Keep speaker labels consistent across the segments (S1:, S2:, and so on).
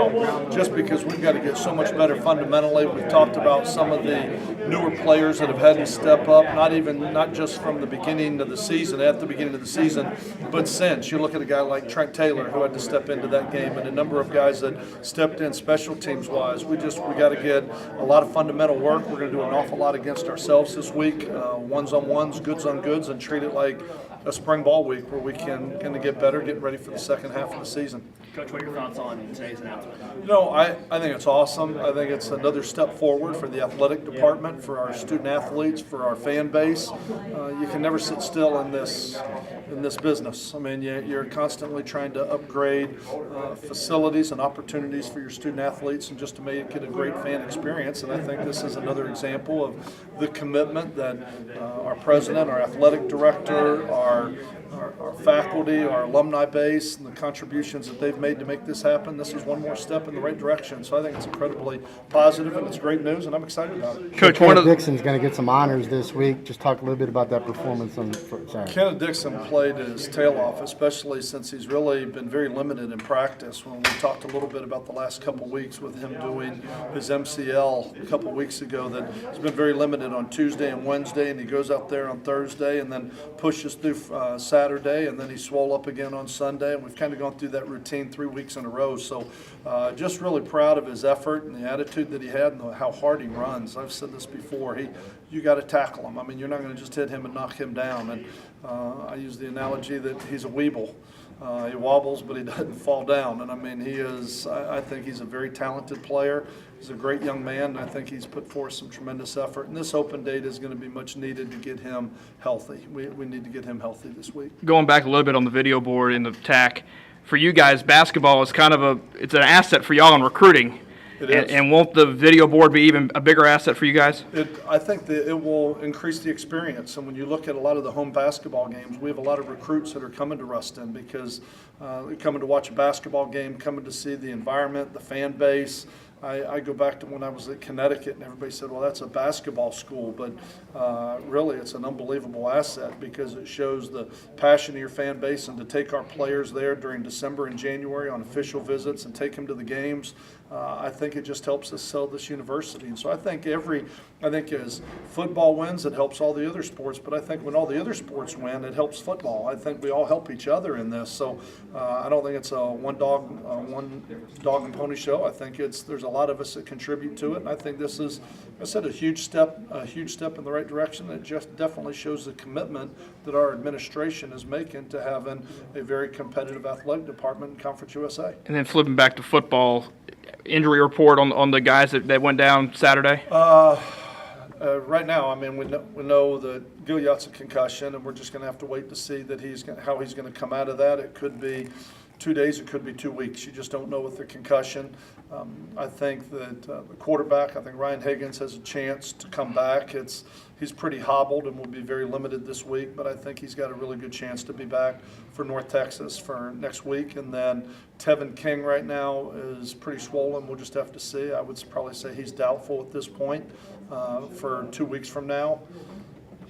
S1: now, just because we've got to get so much better fundamentally. We've talked about some of the newer players that have had to step up, not just from the beginning of the season, at the beginning of the season, but since. You look at a guy like Trent Taylor, who had to step into that game, and a number of guys that stepped in special teams wise. We got to get a lot of fundamental work. We're going to do an awful lot against ourselves this week, ones on ones, goods on goods, and treat it like a spring ball week where we can get better, get ready for the second half of the season.
S2: Coach, what are your thoughts on today's announcement?
S1: I think it's awesome. I think it's another step forward for the athletic department, for our student athletes, for our fan base. You can never sit still in this business. I mean, you're constantly trying to upgrade facilities and opportunities for your student athletes, and just to make it a great fan experience. And I think this is another example of the commitment that our president, our athletic director, our faculty, our alumni base, and the contributions that they've made to make this happen. This is one more step in the right direction. So I think it's incredibly positive, and it's great news, and I'm excited about it.
S3: Coach, Kenneth Dixon's going to get some honors this week. Just talk a little bit about that performance on Saturday.
S1: Kenneth Dixon played his tail off, especially since he's really been very limited in practice. When we talked a little bit about the last couple weeks with him doing his MCL a couple weeks ago, that he's been very limited on Tuesday and Wednesday, and he goes out there on Thursday and then pushes through Saturday, and then he swole up again on Sunday, and we've kind of gone through that routine 3 weeks in a row. So just really proud of his effort and the attitude that he had and how hard he runs. I've said this before. You got to tackle him. I mean, you're not going to just hit him and knock him down. And I use the analogy that he's a weeble. He wobbles, but he doesn't fall down. And I mean, I think he's a very talented player. He's a great young man, and I think he's put forth some tremendous effort. And this open date is going to be much needed to get him healthy. We need to get him healthy this week.
S4: Going back a little bit on the video board in the TAC, for you guys, basketball is kind of it's an asset for y'all in recruiting.
S1: It is.
S4: And won't the video board be even a bigger asset for you guys?
S1: I think that it will increase the experience. And when you look at a lot of the home basketball games, we have a lot of recruits that are coming to Ruston because they're coming to watch a basketball game, coming to see the environment, the fan base. I go back to when I was at Connecticut, and everybody said, well, that's a basketball school. But really, it's an unbelievable asset because it shows the passion of your fan base. And to take our players there during December and January on official visits and take them to the games, I think it just helps us sell this university. And so I think as football wins, it helps all the other sports. But I think when all the other sports win, it helps football. I think we all help each other in this. So I don't think it's a one dog and pony show. I think there's a lot of us that contribute to it. And I think this is, I said, a huge step in the right direction. It just definitely shows the commitment that our administration is making to having a very competitive athletic department in Conference USA.
S4: And then flipping back to football, injury report on the guys that went down Saturday?
S1: Right now, I mean, we know that Gilliat's a concussion, and we're just going to have to wait to see that how he's going to come out of that. It could be 2 days, it could be 2 weeks. You just don't know with the concussion. I think that the quarterback, I think Ryan Higgins has a chance to come back. He's pretty hobbled and will be very limited this week, but I think he's got a really good chance to be back for North Texas for next week. And then Tevin King right now is pretty swollen. We'll just have to see. I would probably say he's doubtful at this point for 2 weeks from now.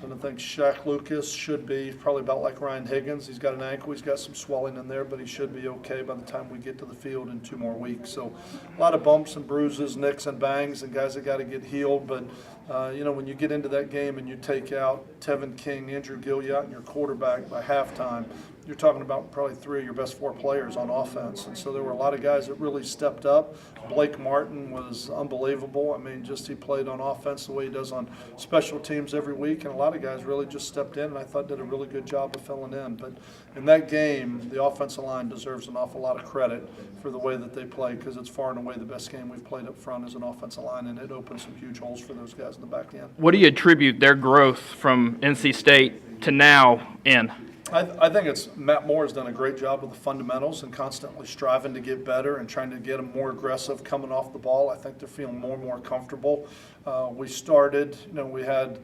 S1: And I think Shaq Lucas should be probably about like Ryan Higgins. He's got an ankle. He's got some swelling in there, but he should be okay by the time we get to the field in 2 more weeks. So a lot of bumps and bruises, nicks and bangs, and guys that got to get healed. But, when you get into that game and you take out Tevin King, Andrew Gilliat, and your quarterback by halftime, you're talking about probably 3 of your best 4 players on offense. And so there were a lot of guys that really stepped up. Blake Martin was unbelievable. I mean, just he played on offense the way he does on special teams every week. And a lot of guys really just stepped in and I thought did a really good job of filling in. But in that game, the offensive line deserves an awful lot of credit for the way that they played because it's far and away the best game we've played up front as an offensive line, and it opened some huge holes for those guys in the back end.
S4: What do you attribute their growth from NC State to now in?
S1: I think Matt Moore has done a great job with the fundamentals and constantly striving to get better and trying to get them more aggressive coming off the ball. I think they're feeling more and more comfortable. We started, we had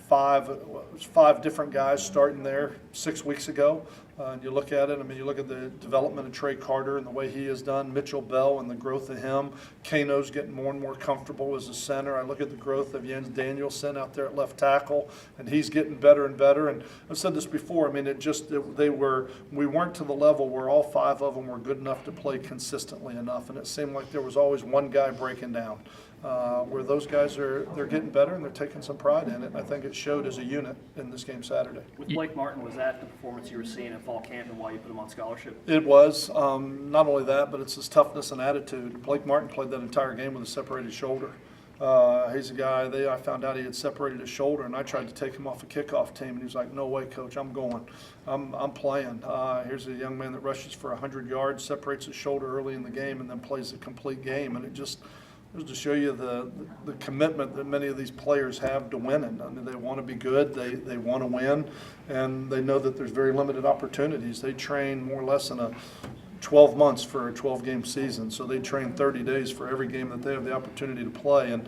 S1: five different guys starting there 6 weeks ago. And you look at it, I mean, you look at the development of Trey Carter and the way he has done, Mitchell Bell and the growth of him. Kano's getting more and more comfortable as a center. I look at the growth of Jens Danielson out there at left tackle, and he's getting better and better. And I've said this before, I mean, we weren't to the level where all five of them were good enough to play consistently enough. And it seemed like there was always one guy breaking down. Where those guys they're getting better and they're taking some pride in it. And I think it showed as a unit in this game Saturday.
S2: With Blake Martin, was that the performance you were seeing at fall camp and why you put him on scholarship?
S1: It was. Not only that, but it's his toughness and attitude. Blake Martin played that entire game with a separated shoulder. He's a guy, I found out he had separated his shoulder, and I tried to take him off a kickoff team, and he was like, no way, coach, I'm going. I'm playing. Here's a young man that rushes for 100 yards, separates his shoulder early in the game, and then plays a complete game. And it just goes to show you the commitment that many of these players have to winning. I mean, they want to be good, they want to win, and they know that there's very limited opportunities. They train more or less in 12 months for a 12-game season, so they train 30 days for every game that they have the opportunity to play. And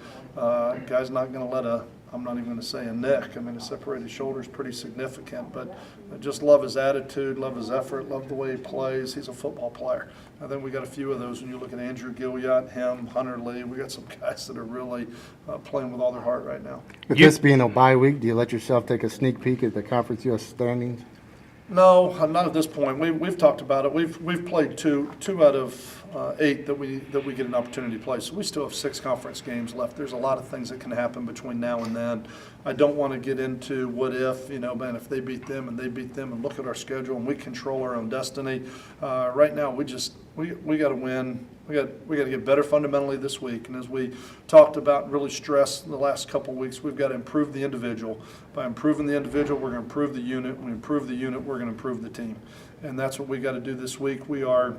S1: guy's not going to let I'm not even going to say a nick. I mean, a separated shoulder is pretty significant, but I just love his attitude, love his effort, love the way he plays. He's a football player. I think we got a few of those when you look at Andrew Gilliott, him, Hunter Lee. We got some guys that are really playing with all their heart right now.
S3: With this being a bye week, do you let yourself take a sneak peek at the Conference U.S. standings?
S1: No, not at this point. We've talked about it. We've played two out of 8 that we get an opportunity to play. So we still have 6 conference games left. There's a lot of things that can happen between now and then. I don't want to get into what if, man, if they beat them and they beat them, and look at our schedule and we control our own destiny. Right now, we got to win. We got to get better fundamentally this week. And as we talked about and really stressed in the last couple of weeks, we've got to improve the individual. By improving the individual, we're going to improve the unit. When we improve the unit, we're going to improve the team. And that's what we got to do this week. We are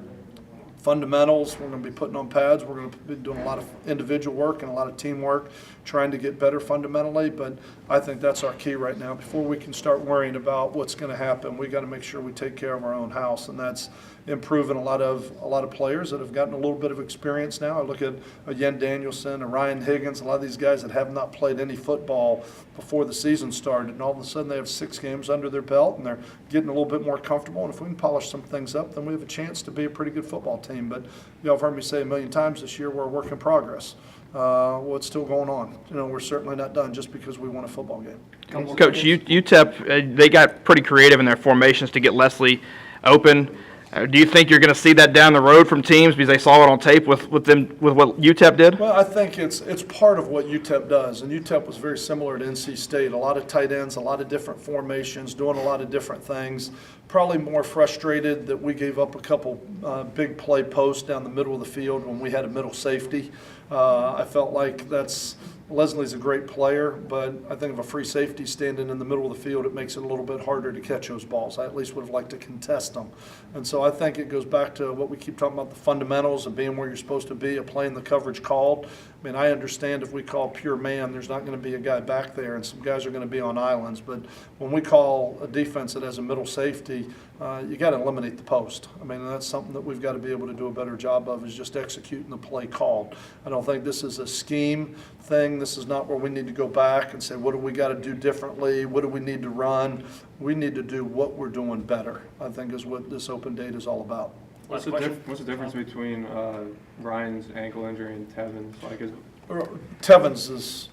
S1: fundamentals. We're going to be putting on pads. We're going to be doing a lot of individual work and a lot of teamwork, trying to get better fundamentally. But I think that's our key right now. Before we can start worrying about what's going to happen, we got to make sure we take care of our own house, and that's improving a lot of players that have gotten a little bit of experience now. I look at Yen Danielson and Ryan Higgins, a lot of these guys that have not played any football before the season started, and all of a sudden they have 6 games under their belt and they're getting a little bit more comfortable. And if we can polish some things up, then we have a chance to be a pretty good football team. But y'all have heard me say a million times this year, we're a work in progress. What's still going on? We're certainly not done just because we won a football game.
S4: Coach, UTEP, they got pretty creative in their formations to get Leslie open. Do you think you're going to see that down the road from teams because they saw it on tape with what UTEP did?
S1: Well, I think it's part of what UTEP does, and UTEP was very similar to NC State. A lot of tight ends, a lot of different formations, doing a lot of different things. Probably more frustrated that we gave up a couple big play posts down the middle of the field when we had a middle safety. I felt like Leslie's a great player, but I think if a free safety standing in the middle of the field, it makes it a little bit harder to catch those balls. I at least would have liked to contest them. And so I think it goes back to what we keep talking about, the fundamentals of being where you're supposed to be, of playing the coverage called. I mean, I understand if we call pure man, there's not going to be a guy back there, and some guys are going to be on islands. But when we call a defense that has a middle safety, you got to eliminate the post. I mean, that's something that we've got to be able to do a better job of, is just executing the play called. I don't think this is a scheme thing. This is not where we need to go back and say, what do we got to do differently? What do we need to run? We need to do what we're doing better, I think, is what this open date is all about.
S5: What's the difference between Ryan's ankle injury and Tevin's?
S1: Tevin's is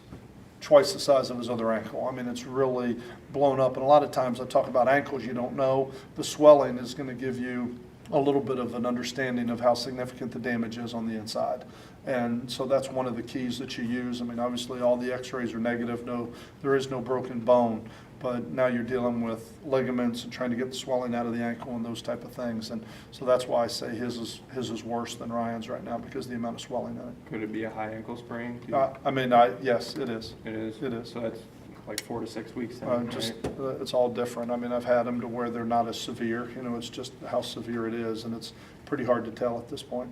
S1: twice the size of his other ankle. I mean, it's really blown up. And a lot of times I talk about ankles you don't know. The swelling is going to give you a little bit of an understanding of how significant the damage is on the inside. And so that's one of the keys that you use. I mean, obviously all the x-rays are negative. No, there is no broken bone. But now you're dealing with ligaments and trying to get the swelling out of the ankle and those type of things. And so that's why I say his is worse than Ryan's right now, because of the amount of swelling in it.
S5: Could it be a high ankle sprain?
S1: Yes, it is.
S5: It is?
S1: It is.
S5: So that's like 4 to 6 weeks then, right?
S1: It's all different. I mean, I've had them to where they're not as severe. It's just how severe it is, and it's pretty hard to tell at this point.